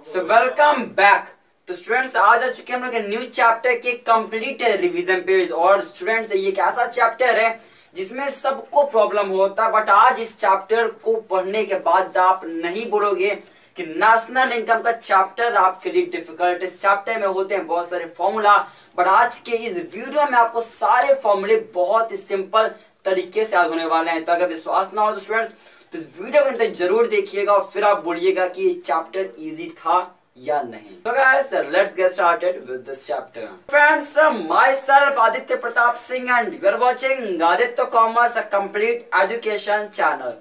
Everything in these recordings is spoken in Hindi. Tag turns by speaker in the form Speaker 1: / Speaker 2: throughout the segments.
Speaker 1: So welcome back. तो स्टूडेंट्स आज आ चुके हैं हम लोग न्यू चैप्टर के कंप्लीट रिवीजन पे। और स्टूडेंट्स ये एक ऐसा चैप्टर है जिसमें सबको प्रॉब्लम होता है, बट आज इस चैप्टर को पढ़ने के बाद आप नहीं बोलोगे कि नेशनल इनकम का चैप्टर आपके लिए डिफिकल्ट। इस चैप्टर में होते हैं बहुत सारे फॉर्मूला, बट आज के इस वीडियो में आपको सारे फॉर्मूले बहुत ही सिंपल तरीके से याद होने वाले हैं। तो अगर विश्वास ना हो तो स्टूडेंट्स तो इस वीडियो को अंत तक जरूर देखिएगा और फिर आप बोलिएगा कि ये चैप्टर इजी था या नहीं। So guys, let's get started with this chapter. Friends, myself Aditya Pratap Singh and you are watching Aditya Commerce, a complete education channel.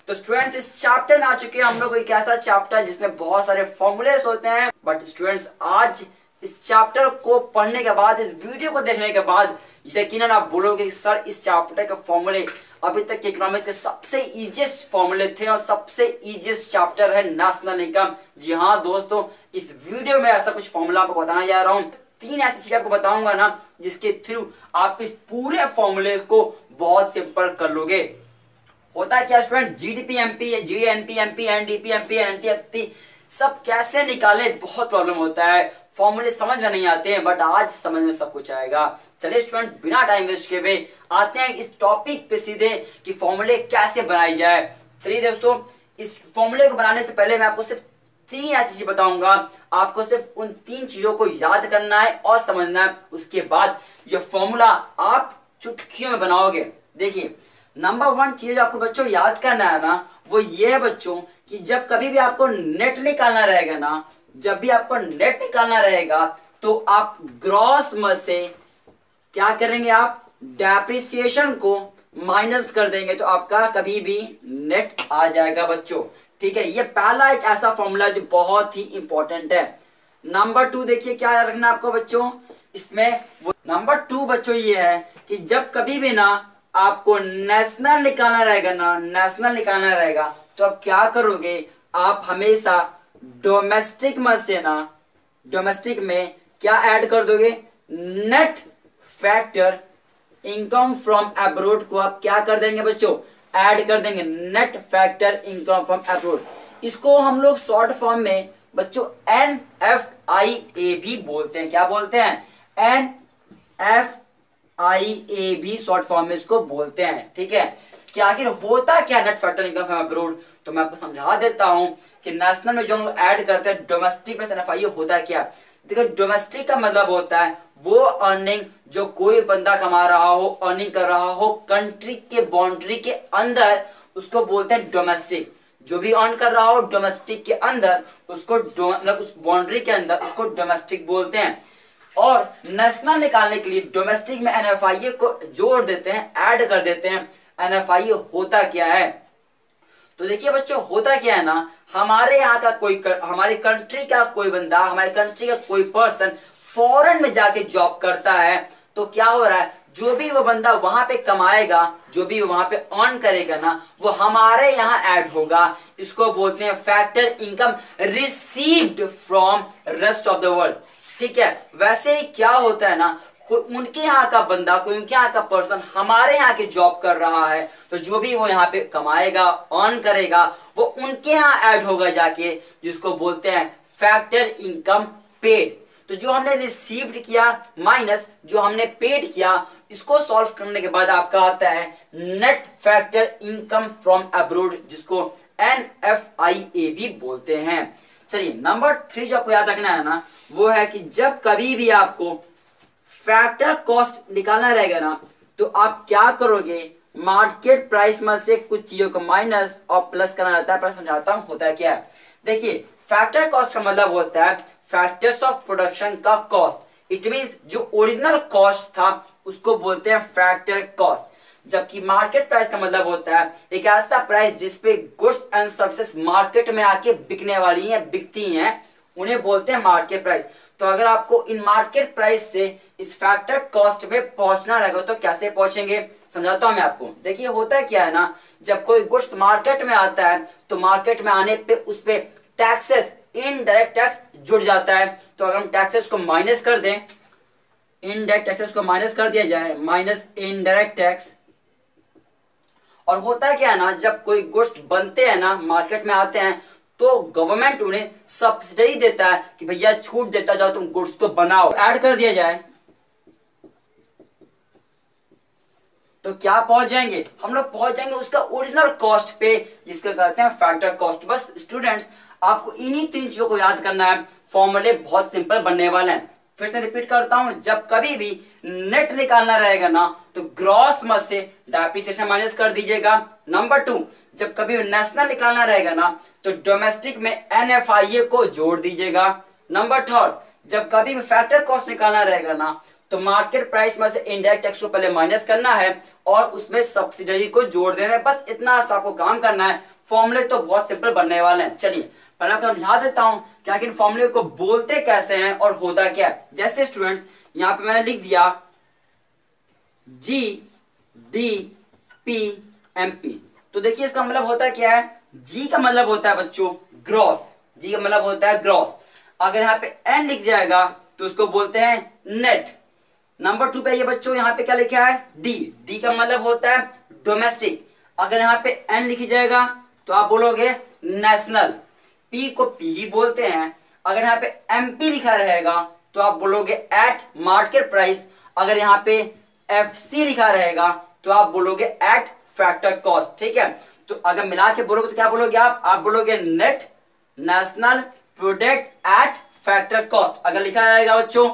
Speaker 1: तो स्टूडेंट्स इस चैप्टर में आ चुके हैं हम लोग एक ऐसा चैप्टर जिसमें बहुत सारे फॉर्मूलेस होते हैं, बट स्टूडेंट्स आज इस चैप्टर को पढ़ने के बाद, इस वीडियो को देखने के बाद यकीनन आप बोलोगे कि सर इस चैप्टर के फॉर्मूले अभी तक के इकोनॉमिक्स के सबसे इजीएस्ट फॉर्मूले थे और सबसे इजीएस्ट चैप्टर है नेशनल इनकम। जी हाँ दोस्तों, इस वीडियो में ऐसा कुछ फॉर्मूला आपको बताना जा रहा हूँ। 3 ऐसी चीजें आपको बताऊंगा ना जिसके थ्रू आप इस पूरे फॉर्मूले को बहुत सिंपल कर लोगे। होता है क्या student, GDP MP, GNP MP, NDP MP, NTFP सब कैसे निकाले बहुत प्रॉब्लम होता है, फॉर्मूले समझ में नहीं आते हैं, बट आज समझ में सब कुछ आएगा। चलिए स्टूडेंट्स बिना टाइम वेस्ट किए हुए आते हैं इस टॉपिक पे सीधे कि फॉर्मूले कैसे बनाई जाए। चलिए दोस्तों, इस फॉर्मूले को बनाने से पहले मैं आपको सिर्फ 3 ऐसी चीज बताऊंगा। आपको सिर्फ उन 3 चीजों को याद करना है और समझना है। उसके बाद ये फॉर्मूला आप चुटकियों में बनाओगे। देखिए नंबर 1 चीज आपको बच्चों याद करना है ना, वो ये है बच्चों कि जब कभी भी आपको नेट निकालना रहेगा ना, जब भी आपको नेट निकालना रहेगा तो आप ग्रॉस में से क्या करेंगे, आप डेप्रिसिएशन को माइनस कर देंगे तो आपका कभी भी नेट आ जाएगा बच्चों। ठीक है, ये पहला एक ऐसा फॉर्मूला जो बहुत ही इंपॉर्टेंट है। नंबर 2 देखिए क्या याद रखना आपको बच्चों, इसमें नंबर 2 बच्चों ये है कि जब कभी भी ना आपको नेशनल निकालना रहेगा ना, नेशनल निकालना रहेगा तो आप क्या करोगे, आप हमेशा डोमेस्टिक में से ना, डोमेस्टिक में क्या ऐड कर दोगे, net factor income from abroad को आप क्या कर देंगे बच्चों, ऐड कर देंगे, net factor income from abroad. इसको हम लोग शॉर्ट फॉर्म में बच्चों NFIA भी बोलते हैं। क्या बोलते हैं, NFIA भी शॉर्ट फॉर्म में इसको बोलते हैं। ठीक है, कि आखिर होता क्या net factor income from abroad, तो मैं आपको समझा देता हूं कि नेशनल में जो हम लोग ऐड करते हैं डोमेस्टिक में NFIA होता क्या। देखो डोमेस्टिक का मतलब होता है वो अर्निंग जो कोई बंदा कमा रहा हो, अर्निंग कर रहा हो कंट्री के बाउंड्री के अंदर, उसको बोलते हैं डोमेस्टिक। जो भी अर्न कर रहा हो डोमेस्टिक के अंदर उसको मतलब उस बाउंड्री के अंदर उसको डोमेस्टिक बोलते हैं। और नेशनल निकालने के लिए डोमेस्टिक में NFIA को जोड़ देते हैं, ऐड कर देते हैं। NFIA होता क्या है, तो देखिए बच्चों होता क्या है ना, हमारे यहाँ का कोई हमारी कंट्री का कोई बंदा, हमारी कंट्री का कोई पर्सन फॉरेन में जाके जॉब करता है तो क्या हो रहा है, जो भी वो बंदा वहां पे कमाएगा, जो भी वहां पे अर्न करेगा ना, वो हमारे यहाँ ऐड होगा। इसको बोलते हैं factor income received from rest of the world. ठीक है, वैसे ही क्या होता है ना, कोई उनके यहाँ का बंदा, कोई उनके यहाँ का पर्सन हमारे यहाँ के जॉब कर रहा है तो जो भी वो यहाँ पे कमाएगा, अर्न करेगा, वो उनके यहाँ ऐड होगा जाके, जिसको बोलते हैं फैक्टर इनकम पेड। तो जो हमने रिसीव्ड किया माइनस जो हमने पेड किया, इसको सॉल्व करने के बाद आपका आता है net factor income from abroad, जिसको NFIA भी बोलते हैं। चलिए नंबर 3 जो आपको याद रखना है ना, वो है कि जब कभी भी आपको फैक्टर कॉस्ट निकालना रहेगा ना तो आप क्या करोगे, मार्केट प्राइस में से कुछ चीजों को माइनस और प्लस करना रहता है। पर समझाता हूं होता है क्या है। देखिए फैक्टर कॉस्ट का मतलब होता है फैक्टर्स ऑफ प्रोडक्शन का कॉस्ट। इट मींस जो ओरिजिनल कॉस्ट था उसको बोलते हैं फैक्टर कॉस्ट। जबकि मार्केट प्राइस का मतलब होता है एक ऐसा प्राइस जिसपे गुड्स एंड सर्विसेज मार्केट में आके बिकने वाली हैं, बिकती हैं, उन्हें बोलते हैं मार्केट प्राइस। तो अगर आपको इन मार्केट प्राइस से इस फैक्टर कॉस्ट में पहुंचना रहेगा तो कैसे पहुंचेंगे, समझाता हूं मैं आपको। देखिए होता क्या है ना, जब कोई गुड्स मार्केट में आता है तो मार्केट में आने पे उस पे टैक्सेस, इनडायरेक्ट टैक्स जुड़ जाता है। तो अगर हम टैक्सेस को माइनस कर दें, इनडायरेक्ट टैक्सेस को माइनस कर दिया जाए, माइनस इनडायरेक्ट टैक्स, और होता क्या है ना, जब कोई गुड्स बनते हैं ना, मार्केट में आते हैं तो गवर्नमेंट उन्हें सब्सिडी देता है कि भैया छूट देता जाओ, तुम गुड्स को बनाओ। ऐड कर दिया जाए तो क्या पहुंच जाएंगे हम लोग? पहुंच जाएंगे उसका ओरिजिनल कॉस्ट पे, जिसका कहते हैं फैक्टर कॉस्ट। बस स्टूडेंट्स आपको इन्हीं 3 चीजों को याद करना है, फॉर्मूले बहुत सिंपल बनने वाले हैं। फिर से रिपीट करता हूं, जब कभी भी नेट निकालना रहेगा ना तो ग्रॉस में से डेप्रिसिएशन माइनस कर दीजिएगा। नंबर 2, जब कभी नेशनल निकालना रहेगा ना तो डोमेस्टिक में NFIA को जोड़ दीजिएगा। नंबर 3, जब कभी भी फैक्टर कॉस्ट निकालना रहेगा ना तो मार्केट प्राइस में से इनडायरेक्ट टैक्स को पहले माइनस करना है और उसमें सब्सिडी को जोड़ देना है। बस इतना सा आपको काम करना है। फॉर्मूले तो बहुत सिंपल बनने वाले हैं। चलिए पहले आपको समझा देता हूं कि आखिर फॉर्मूले को बोलते कैसे हैं और होता क्या है। जैसे स्टूडेंट्स यहां पे मैंने लिख दिया GDPMP, तो देखिए इसका मतलब होता क्या है। G का मतलब होता है बच्चों ग्रॉस, G का मतलब होता है ग्रॉस। अगर यहाँ पे N लिख जाएगा तो उसको बोलते हैं नेट। नंबर 2 पे ये बच्चों यहाँ पे क्या लिखा है D का मतलब होता है डोमेस्टिक। अगर यहाँ पे N लिखी जाएगा तो आप बोलोगे नेशनल, P को P ही बोलते हैं। अगर यहाँ पे MP लिखा रहेगा तो आप बोलोगे एट मार्केट प्राइस। अगर यहाँ पे FC लिखा रहेगा तो आप बोलोगे एट फैक्टर कॉस्ट। ठीक है, तो अगर मिला के बोलोगे तो क्या बोलोगे आप बोलोगे net national product at factor cost. अगर लिखा रहेगा बच्चों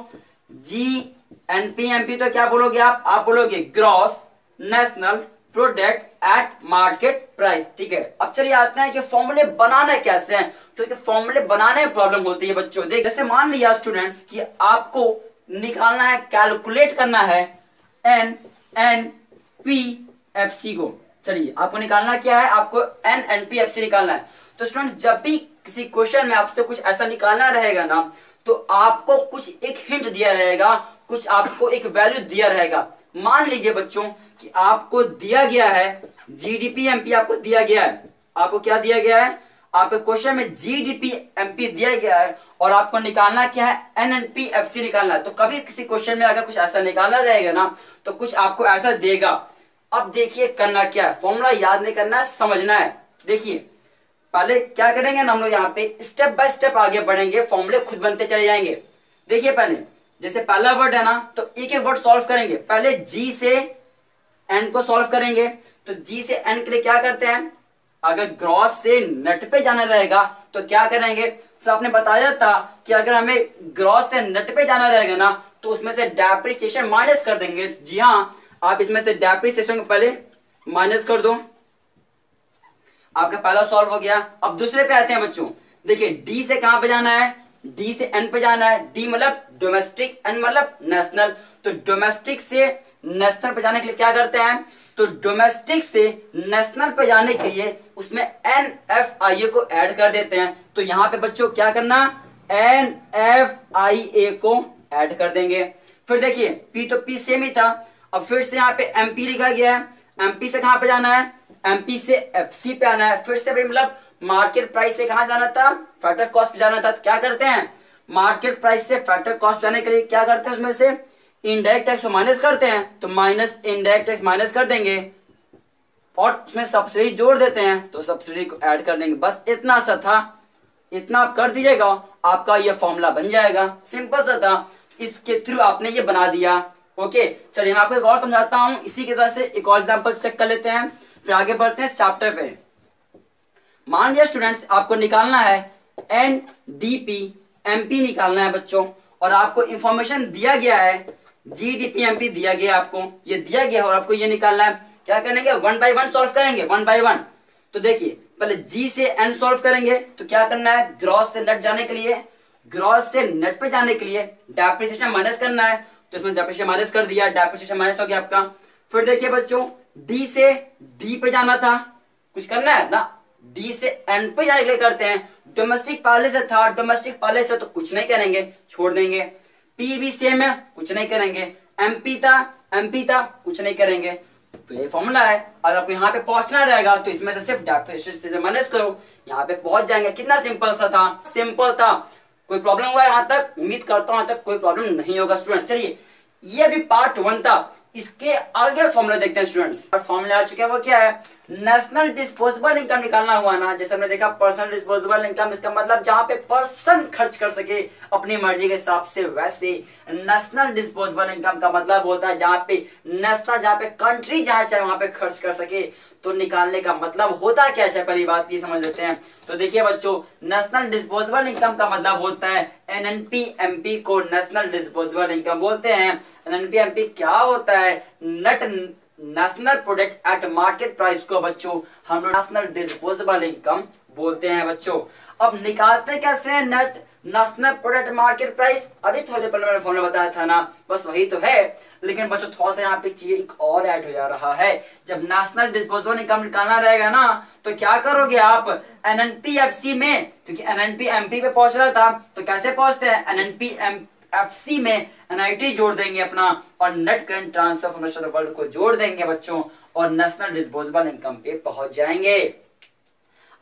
Speaker 1: GNPMP तो क्या बोलोगे आप बोलोगे gross national product at market price. ठीक है, अब चलिए आते हैं कि फॉर्मूले बनाने कैसे हैं, क्योंकि फॉर्मूले बनाने में प्रॉब्लम होती है बच्चों। देख जैसे मान लिया स्टूडेंट्स कि आपको निकालना है, कैलकुलेट करना है NNPFC को। चलिए आपको निकालना क्या है, आपको NNPFC निकालना है। तो स्टूडेंट जब भी किसी क्वेश्चन में आपसे कुछ ऐसा निकालना रहेगा ना तो आपको कुछ एक हिंट दिया रहेगा, कुछ आपको एक वैल्यू दिया रहेगा। मान लीजिए बच्चों कि आपको दिया गया है GDPMP, आपको दिया गया है, आपको क्या दिया गया है, आपके क्वेश्चन में GDPMP दिया गया है और आपको निकालना क्या है NNPFC निकालना है। तो कभी किसी क्वेश्चन में अगर कुछ ऐसा निकालना रहेगा ना तो कुछ आपको ऐसा देगा। अब देखिए करना क्या है, फॉर्मूला याद नहीं करना है, समझना है। देखिए पहले क्या करेंगे ना हम लोग यहाँ पे स्टेप बाय स्टेप आगे बढ़ेंगे, फॉर्मूले खुद बनते चले जाएंगे। देखिए पहले जैसे पहला वर्ड है ना तो एक एक वर्ड सॉल्व करेंगे। पहले G से N को सॉल्व करेंगे। तो G से N के लिए क्या करते हैं, अगर ग्रॉस से नेट पे जाना रहेगा तो क्या करेंगे। सर आपने बताया था कि अगर हमें ग्रॉस से नेट पे जाना रहेगा ना तो उसमें से डेप्रिसिएशन माइनस कर देंगे। जी हाँ, आप इसमें से डेप्रिसिएशन को पहले माइनस कर दो, आपका पहला सॉल्व हो गया। अब दूसरे पे आते हैं बच्चों। देखिए डी से कहां पे जाना है, डी से एन पे जाना है। डी मतलब डोमेस्टिक, एन मतलब नेशनल। तो डोमेस्टिक से नेशनल पे जाने के लिए क्या करते हैं, तो डोमेस्टिक से नेशनल पे जाने के लिए उसमें NFIA को ऐड कर देते हैं। तो यहां पे बच्चों क्या करना, NFIA को ऐड कर देंगे। फिर देखिए P तो P सेम ही था। अब फिर से यहाँ पे MP लिखा गया है। MP से कहां पे जाना है, MP से FC पे आना है। फिर से भाई मतलब मार्केट प्राइस से कहां जाना था, फैक्टर कॉस्ट पे जाना था। तो क्या करते हैं, मार्केट प्राइस से फैक्टर कॉस्ट जाने के लिए क्या करते हैं, उसमें से इनडायरेक्ट टैक्स को माइनस करते हैं। तो माइनस इनडायरेक्ट टैक्स माइनस कर देंगे और उसमें सब्सिडी जोड़ देते हैं तो सब्सिडी को ऐड कर देंगे। बस इतना सा था, इतना आप कर दीजिएगा, आपका ये फॉर्मूला बन जाएगा। सिंपल सा था, इसके थ्रू आपने ये बना दिया। ओके चलिए मैं आपको एक और समझाता हूं। इसी की तरह से एक और एग्जांपल चेक कर लेते हैं, फिर आगे बढ़ते हैं इस चैप्टर पे। मान लिया स्टूडेंट्स आपको निकालना है NDPMP निकालना है बच्चों, और आपको इंफॉर्मेशन दिया गया है GDPMP दिया गया, आपको ये दिया गया और आपको ये निकालना है। क्या करेंगे, 1 बाय 1 सॉल्व करेंगे, 1 बाय 1। तो देखिए पहले G से N सॉल्व करेंगे। तो क्या करना है, ग्रॉस से नेट जाने के लिए, ग्रॉस से नेट पे जाने के लिए डेप्रिसिएशन माइनस करना है। तो इसमें डेप्रिसिएशन माइनस कर दिया, डेप्रिसिएशन माइनस हो गया आपका। फिर देखिए बच्चों D से D पे जाना था, कुछ करना है ना, D से N पे जाने के लिए करते हैं। डोमेस्टिक पहले से था, डोमेस्टिक पहले से तो कुछ नहीं करेंगे, छोड़ देंगे। P भी सेम है, कुछ नहीं करेंगे। MP था, कुछ नहीं करेंगे। तो ये फॉर्मूला है। अगर आपको यहाँ पे पहुंचना रहेगा तो इसमें से सिर्फ डेप्रिसिएशन से माइनस करो, यहाँ पे पहुंच जाएंगे। कितना सिंपल सा था, सिंपल था। कोई प्रॉब्लम हुआ यहाँ तक, उम्मीद करता हूँ यहाँ तक कोई प्रॉब्लम नहीं होगा स्टूडेंट। चलिए ये भी पार्ट 1 था इसके आगे फॉर्मूला देखते हैं स्टूडेंट्स। और फॉर्मूला आ चुके हैं, वो क्या है, नेशनल डिस्पोजेबल इनकम निकालना हुआ ना, जैसे हमने देखा पर्सनल डिस्पोजेबल इनकम, इसका मतलब जहां पे पर्सन खर्च कर सके अपनी मर्जी के हिसाब से, वैसे नेशनल डिस्पोजेबल इनकम का मतलब होता है जहां पे नेशनल, जहां पे कंट्री जहां चाहे वहां पे खर्च कर सके। तो निकालने का मतलब होता क्या है, पहली बात ये समझ लेते हैं। तो देखिए बच्चों, नेशनल डिस्पोजेबल इनकम का मतलब होता है एनएनपी को नेशनल डिस्पोजेबल इनकम बोलते हैं। एनएनपी क्या होता है, net national product at market price को बच्चों हम लोग नेशनल डिस्पोजेबल इनकम बोलते हैं बच्चों। अब निकालते कैसे हैं net national product market price, अभी थोड़ी देर पहले मैंने फॉर्मूला बताया था ना, बस वही तो है। लेकिन बच्चों थोड़ा सा यहाँ पे चीजें एक और ऐड हो जा रहा है। जब नेशनल डिस्पोजेबल इनकम निकालना रहेगा ना, तो क्या करोगे आप, एनएनपीएफसी में, क्योंकि एनएनपी एमपी पे पहुंच रहा था, तो कैसे पहुंचते हैं, एनएनपीएफसी में एनआईटी जोड़ देंगे अपना, और net current transfer from the world को जोड़ देंगे बच्चों, और नेशनल डिस्पोजेबल इनकम पे पहुंच जाएंगे।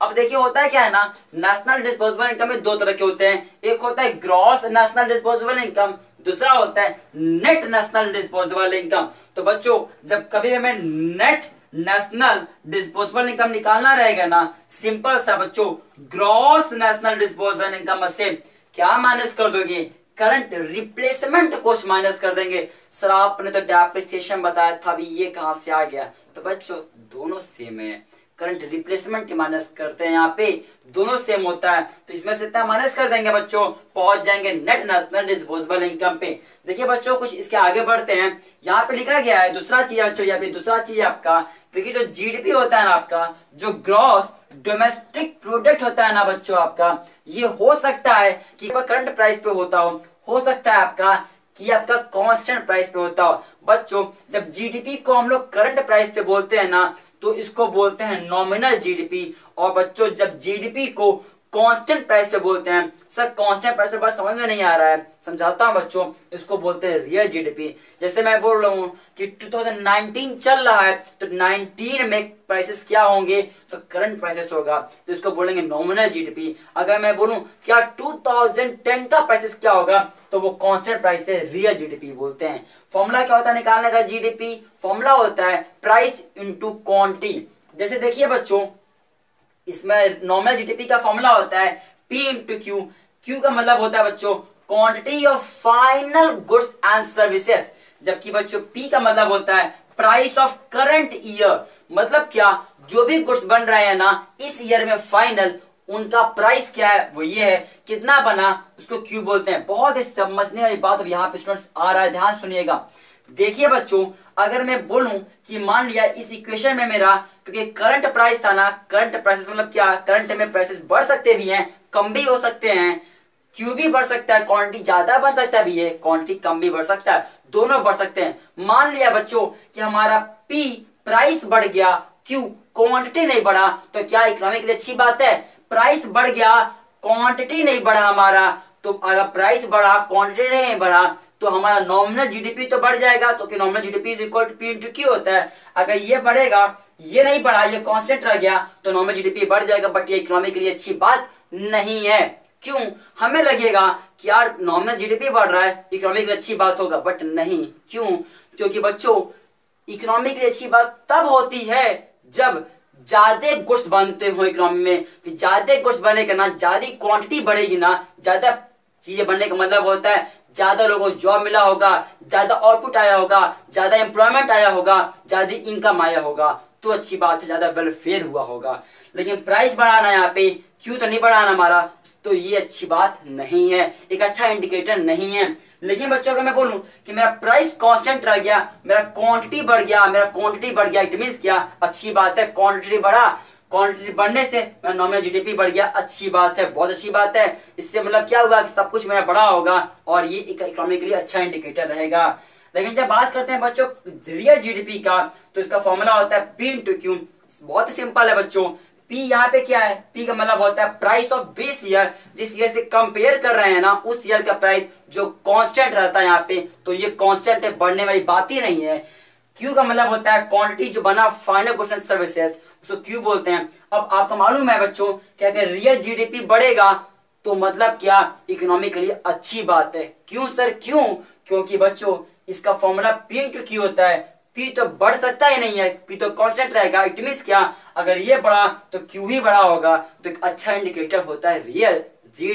Speaker 1: अब देखिए होता है क्या है ना, नेशनल डिस्पोजेबल इनकम में दो तरह के होते हैं, एक होता है ग्रॉस नेशनल डिस्पोजेबल इनकम, दूसरा होता है नेट नेशनल डिस्पोजेबल इनकम। तो बच्चों जब कभी हमें नेट नेशनल डिस्पोजेबल इनकम निकालना रहेगा ना, सिंपल सा बच्चों, ग्रॉस नेशनल डिस्पोजेबल इनकम से क्या माइनस कर दोगे, करंट रिप्लेसमेंट कॉस्ट माइनस कर देंगे। सर आपने तो डेप्रिसिएशन बताया था, अभी ये कहां से आ गया, तो बच्चों दोनों सेम है, करंट रिप्लेसमेंट की माइनस करते हैं, यहाँ पे दोनों सेम होता है, तो इसमें से इतना माइनस कर देंगे बच्चों, पहुंच जाएंगे नेट नेशनल डिस्पोजेबल इनकम पे। देखिए बच्चों कुछ इसके आगे बढ़ते हैं, यहाँ पे लिखा गया है दूसरा चीज बच्चों, यहाँ पे दूसरा चीज आपका देखिए, जो जीडीपी होता है ना आपका, जो ग्रॉस डोमेस्टिक प्रोडक्ट होता है ना बच्चों आपका, ये हो सकता है कि करंट प्राइस पे होता हो सकता है आपका कि आपका कांस्टेंट प्राइस पे होता हो। बच्चों जब जीडीपी को हम लोग करंट प्राइस पे बोलते हैं ना, तो इसको बोलते हैं नॉमिनल जीडीपी। और बच्चों जब जीडीपी को कांस्टेंट प्राइस पे बोलते हैं, सर कांस्टेंट प्राइस पे बात समझ में नहीं आ रहा है, समझाता हूं बच्चों, इसको बोलते हैं रियल जीडीपी। जैसे मैं बोल रहा हूं कि 2019 चल रहा है, तो 19 में प्राइसेस क्या होंगे, तो करंट प्राइसेस होगा, तो इसको बोलेंगे नॉमिनल जीडीपी। अगर मैं बोलूं क्या 2010 का प्राइसेस क्या होगा, तो वो कांस्टेंट प्राइस है, रियल जीडीपी बोलते हैं। फॉर्मूला क्या होता है निकालने का जीडीपी, फॉर्मूला होता है प्राइस इनटू क्वांटिटी। जैसे देखिए बच्चों, इसमें नॉमिनल जीडीपी का फॉर्मूला होता है P इंटू क्यू। क्यू का मतलब होता है बच्चों quantity of final goods and services, जबकि बच्चों P का मतलब होता है प्राइस ऑफ करंट ईयर। मतलब क्या, जो भी गुड्स बन रहे हैं ना इस ईयर में फाइनल, उनका प्राइस क्या है, वो ये है, कितना बना, उसको क्यू बोलते हैं। बहुत ही समझने वाली बात अब यहाँ पे स्टूडेंट्स आ रहा है, ध्यान सुनिएगा। देखिए बच्चों, अगर मैं बोलूं कि मान लिया इस इक्वेशन में मेरा, क्योंकि करंट प्राइस था ना, करंट प्राइसेस मतलब क्या, करंट में प्राइसेस बढ़ सकते भी हैं, कम भी हो सकते हैं, क्यू भी बढ़ सकता है, क्वांटिटी ज्यादा बढ़ सकता भी है, क्वांटिटी कम भी बढ़ सकता है, दोनों बढ़ सकते हैं। मान लिया बच्चों कि हमारा P प्राइस बढ़ गया, क्यू क्वांटिटी नहीं बढ़ा, तो क्या इकोनॉमी के लिए अच्छी बात है, प्राइस बढ़ गया क्वांटिटी नहीं बढ़ा हमारा, तो अगर प्राइस बढ़ा क्वांटिटी नहीं बढ़ा, तो हमारा नॉमिनल जीडीपी तो बढ़ जाएगा, क्योंकि nominal GDP is equal to P into Q होता है। अगर ये बढ़ेगा, ये नहीं बढ़ा, ये कांस्टेंट रह गया, तो नॉमिनल जीडीपी बढ़ जाएगा, बट ये इकोनॉमी के लिए अच्छी बात नहीं है। क्यों, हमें लगेगा कि यार नॉमिनल जीडीपी बढ़ रहा है, इकोनॉमी के लिए अच्छी बात होगा, बट नहीं। क्यों, क्योंकि बच्चों इकोनॉमी के लिए अच्छी बात तब होती है जब ज्यादा गुड्स बनते हो इकोनॉमी में, कि ज्यादा गुड्स बनेगा ना, ज्यादा क्वांटिटी बढ़ेगी ना, ज्यादा चीजें बनने का मतलब होता है ज्यादा लोगों को जॉब मिला होगा, ज्यादा आउटपुट आया होगा, ज्यादा एम्प्लॉयमेंट आया होगा, ज्यादा इनकम आया होगा, तो अच्छी बात है, ज्यादा वेलफेयर हुआ होगा। लेकिन प्राइस बढ़ाना यहाँ पे, क्यों तो नहीं बढ़ाना हमारा, तो ये अच्छी बात नहीं है, एक अच्छा इंडिकेटर नहीं है। लेकिन बच्चों अगर मैं बोलूं कि मेरा प्राइस कांस्टेंट रह गया, मेरा क्वांटिटी बढ़ गया, मेरा क्वांटिटी बढ़ गया, इट मींस क्या, अच्छी बात है, क्वांटिटी बढ़ा, क्वांटिटी बढ़ने से मेरा नॉमिनल जीडीपी बढ़ गया, अच्छी बात है, बहुत अच्छी बात है। इससे मतलब क्या हुआ कि सब कुछ मेरा बढ़ा होगा, और ये इकोनॉमी के लिए अच्छा इंडिकेटर रहेगा। लेकिन जब बात करते हैं बच्चों रियल जीडीपी का, तो इसका फॉर्मूला होता है P इंटू क्यू। बहुत ही सिंपल है बच्चों, P यहाँ पे क्या है, P का मतलब होता है प्राइस ऑफ बेस ईयर, जिस ईयर से कंपेयर कर रहे हैं ना, उस ईयर का प्राइस जो कांस्टेंट रहता है यहाँ पे, तो ये कांस्टेंट है, बढ़ने वाली बात ही नहीं है। क्यू का मतलब होता है क्वांटिटी जो बना फाइनल गुड्स एंड सर्विसेज, उसको क्यू बोलते हैं। अब आपको मालूम है बच्चों कि अगर रियल जीडीपी बढ़ेगा तो मतलब क्या, इकोनॉमी के लिए अच्छी बात है। क्यों सर, क्यों, क्योंकि बच्चों इसका फॉर्मूला P इंटू Q होता है। P तो बढ़ सकता ही नहीं है, P तो कांस्टेंट रहेगा। इट मींस क्या, अगर ये बढ़ा तो Q ही बढ़ा होगा, तो एक अच्छा इंडिकेटर होता है रियल जी।